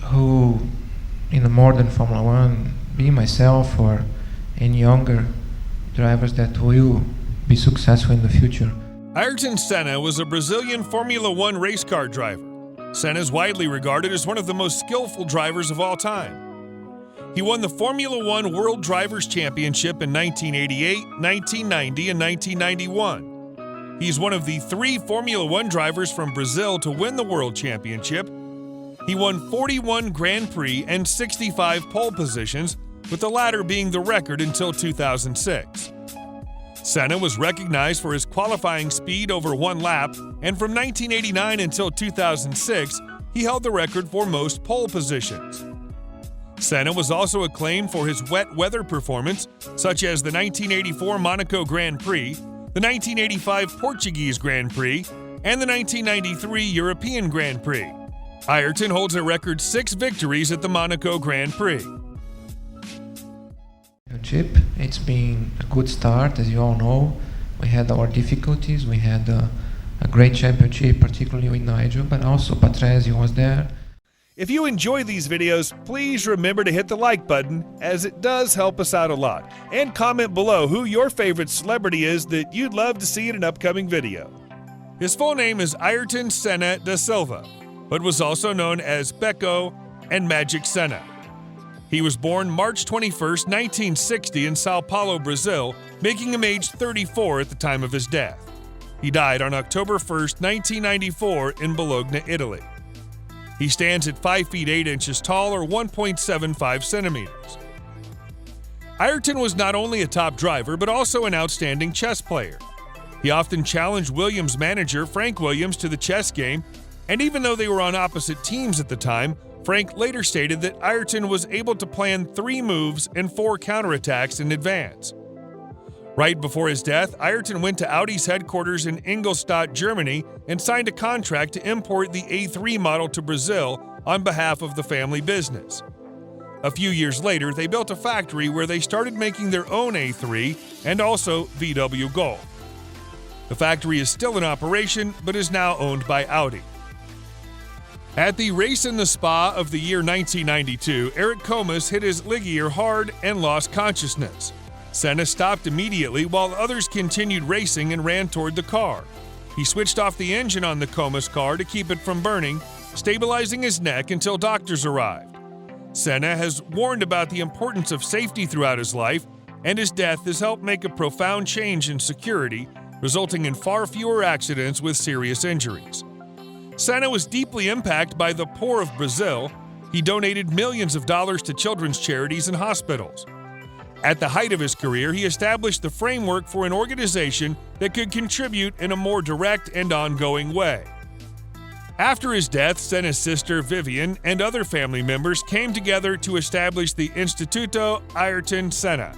who, in the modern Formula One, be myself or any younger drivers that will be successful in the future. Ayrton Senna was a Brazilian Formula One race car driver. Senna is widely regarded as one of the most skillful drivers of all time. He won the Formula One World Drivers' Championship in 1988, 1990, and 1991. He's one of the 3 Formula One drivers from Brazil to win the World Championship. He won 41 Grand Prix and 65 pole positions, with the latter being the record until 2006. Senna was recognized for his qualifying speed over 1 lap, and from 1989 until 2006, he held the record for most pole positions. Senna was also acclaimed for his wet weather performance, such as the 1984 Monaco Grand Prix, the 1985 Portuguese Grand Prix, and the 1993 European Grand Prix. Ayrton holds a record 6 victories at the Monaco Grand Prix. It's been a good start, as you all know. We had our difficulties. We had a great championship, particularly with Nigel, but also Patrese was there. If you enjoy these videos, please remember to hit the like button, as it does help us out a lot. And comment below who your favorite celebrity is that you'd love to see in an upcoming video. His full name is Ayrton Senna da Silva, but was also known as Beco and Magic Senna. He was born March 21, 1960 in Sao Paulo, Brazil, making him age 34 at the time of his death. He died on October 1, 1994 in Bologna, Italy. He stands at 5 feet 8 inches tall, or 1.75 centimeters. Ayrton was not only a top driver, but also an outstanding chess player. He often challenged Williams' manager, Frank Williams, to the chess game, and even though they were on opposite teams at the time, Frank later stated that Ayrton was able to plan 3 moves and 4 counterattacks in advance. Right before his death, Ayrton went to Audi's headquarters in Ingolstadt, Germany, and signed a contract to import the A3 model to Brazil on behalf of the family business. A few years later, they built a factory where they started making their own A3 and also VW Golf. The factory is still in operation, but is now owned by Audi. At the race in the Spa of the year 1992, Eric Comas hit his Ligier hard and lost consciousness. Senna stopped immediately while others continued racing and ran toward the car. He switched off the engine on the Comas car to keep it from burning, stabilizing his neck until doctors arrived. Senna has warned about the importance of safety throughout his life, and his death has helped make a profound change in security, resulting in far fewer accidents with serious injuries. Senna was deeply impacted by the poor of Brazil. He donated millions of dollars to children's charities and hospitals. At the height of his career, he established the framework for an organization that could contribute in a more direct and ongoing way. After his death, Senna's sister Vivian and other family members came together to establish the Instituto Ayrton Senna.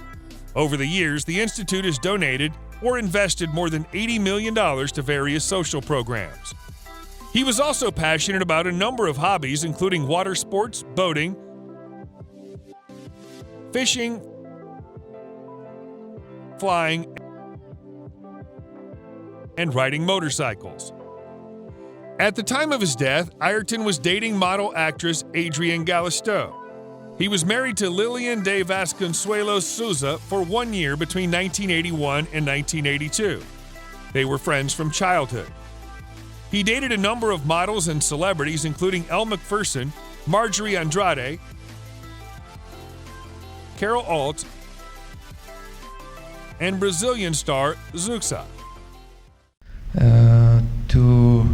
Over the years, the institute has donated or invested more than $80 million to various social programs. He was also passionate about a number of hobbies, including water sports, boating, fishing, flying, and riding motorcycles. At the time of his death, Ayrton was dating model actress Adrienne Galisteu. He was married to Lilian de Vasconcelos Souza for 1 year between 1981 and 1982. They were friends from childhood. He dated a number of models and celebrities, including Elle Macpherson, Marjorie Andrade, Carol Alt, and Brazilian star Xuxa. To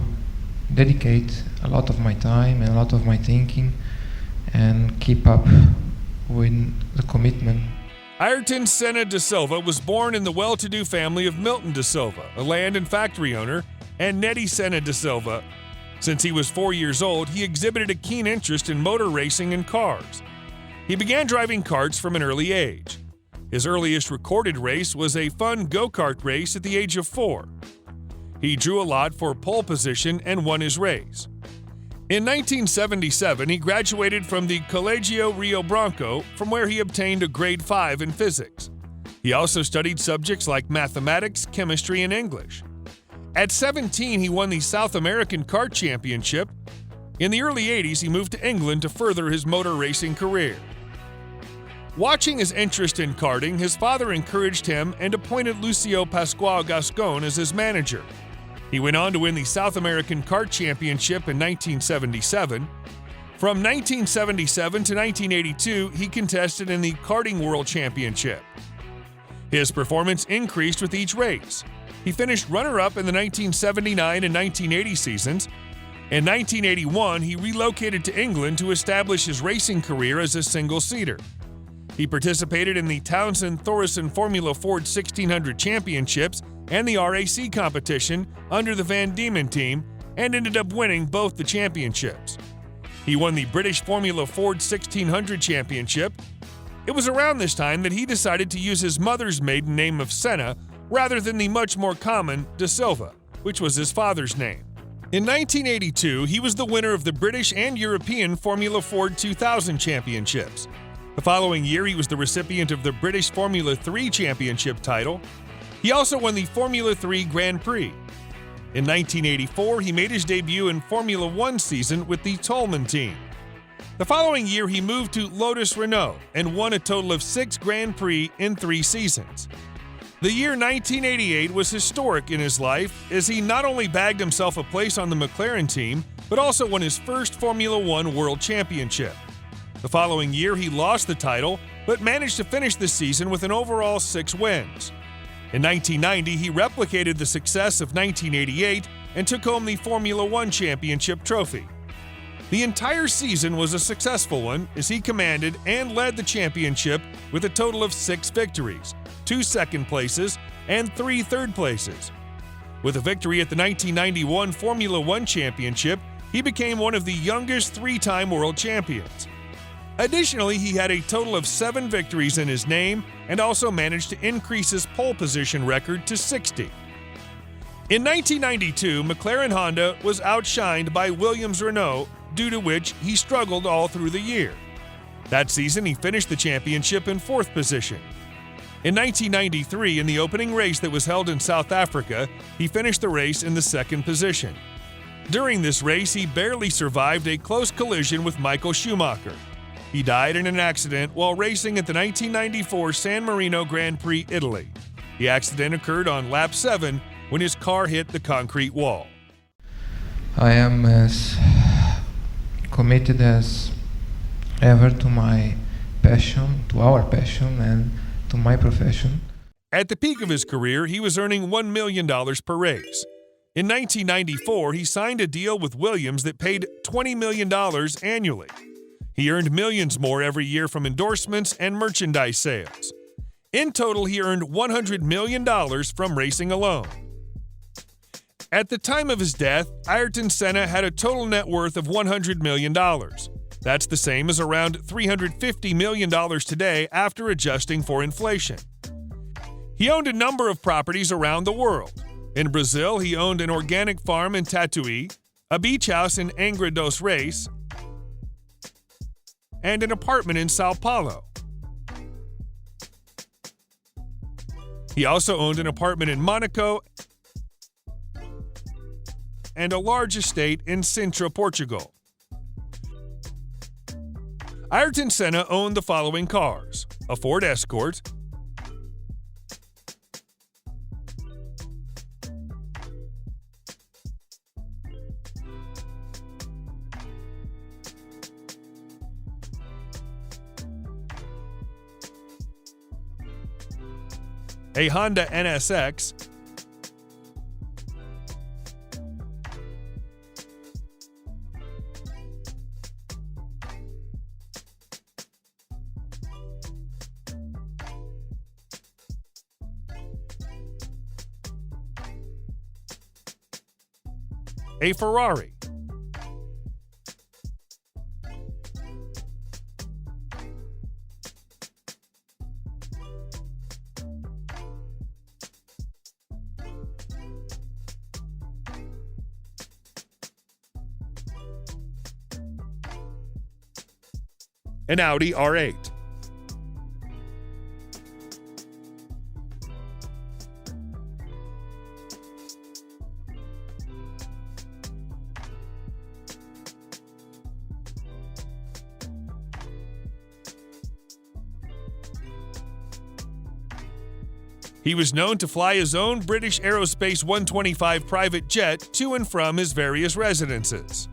dedicate a lot of my time and a lot of my thinking and keep up with the commitment. Ayrton Senna da Silva was born in the well-to-do family of Milton da Silva, a land and factory owner, and Nettie Senna da Silva. Since he was 4 years old, he exhibited a keen interest in motor racing and cars. He began driving karts from an early age. His earliest recorded race was a fun go-kart race at the age of 4. He drew a lot for pole position and won his race. In 1977, he graduated from the Colegio Rio Branco, from where he obtained a grade 5 in physics. He also studied subjects like mathematics, chemistry, and English. At 17, he won the South American Kart Championship, In the early 80s, he moved to England to further his motor racing career. Watching his interest in karting, his father encouraged him and appointed Lucio Pascual Gascon as his manager. He went on to win the South American Kart Championship in 1977. From 1977 to 1982, he contested in the Karting World Championship. His performance increased with each race. He finished runner-up in the 1979 and 1980 seasons. In 1981, he relocated to England to establish his racing career as a single-seater. He participated in the Townsend Thoresen Formula Ford 1600 Championships and the RAC competition under the Van Diemen team and ended up winning both the championships. He won the British Formula Ford 1600 Championship. It was around this time that he decided to use his mother's maiden name of Senna rather than the much more common De Silva, which was his father's name. In 1982, he was the winner of the British and European Formula Ford 2000 Championships. The following year, he was the recipient of the British Formula 3 Championship title. He also won the Formula 3 Grand Prix. In 1984, he made his debut in Formula 1 season with the Toleman team. The following year, he moved to Lotus Renault and won a total of 6 Grand Prix in 3 seasons. The year 1988 was historic in his life as he not only bagged himself a place on the McLaren team, but also won his first Formula 1 World Championship. The following year, he lost the title, but managed to finish the season with an overall 6 wins. In 1990, he replicated the success of 1988 and took home the Formula 1 Championship trophy. The entire season was a successful one as he commanded and led the championship with a total of 6 victories, 2 second places, and 3 third places. With a victory at the 1991 Formula 1 Championship, he became one of the youngest 3-time world champions. Additionally, he had a total of 7 victories in his name and also managed to increase his pole position record to 60. In 1992, McLaren Honda was outshined by Williams Renault, due to which he struggled all through the year. That season, he finished the championship in 4th position. In 1993, in the opening race that was held in South Africa, he finished the race in the 2nd position. During this race, he barely survived a close collision with Michael Schumacher. He died in an accident while racing at the 1994 San Marino Grand Prix, Italy. The accident occurred on lap 7 when his car hit the concrete wall. I am as committed as ever to my passion, to our passion, and to my profession. At the peak of his career, he was earning $1 million per race. In 1994, he signed a deal with Williams that paid $20 million annually. He earned millions more every year from endorsements and merchandise sales. In total, he earned $100 million from racing alone. At the time of his death, Ayrton Senna had a total net worth of $100 million. That's the same as around $350 million today after adjusting for inflation. He owned a number of properties around the world. In Brazil, he owned an organic farm in Tatuí, a beach house in Angra dos Reis, and an apartment in Sao Paulo. He also owned an apartment in Monaco and a large estate in Sintra, Portugal. Ayrton Senna owned the following cars: a Ford Escort, a Honda NSX, a Ferrari, an Audi R8. He was known to fly his own British Aerospace 125 private jet to and from his various residences.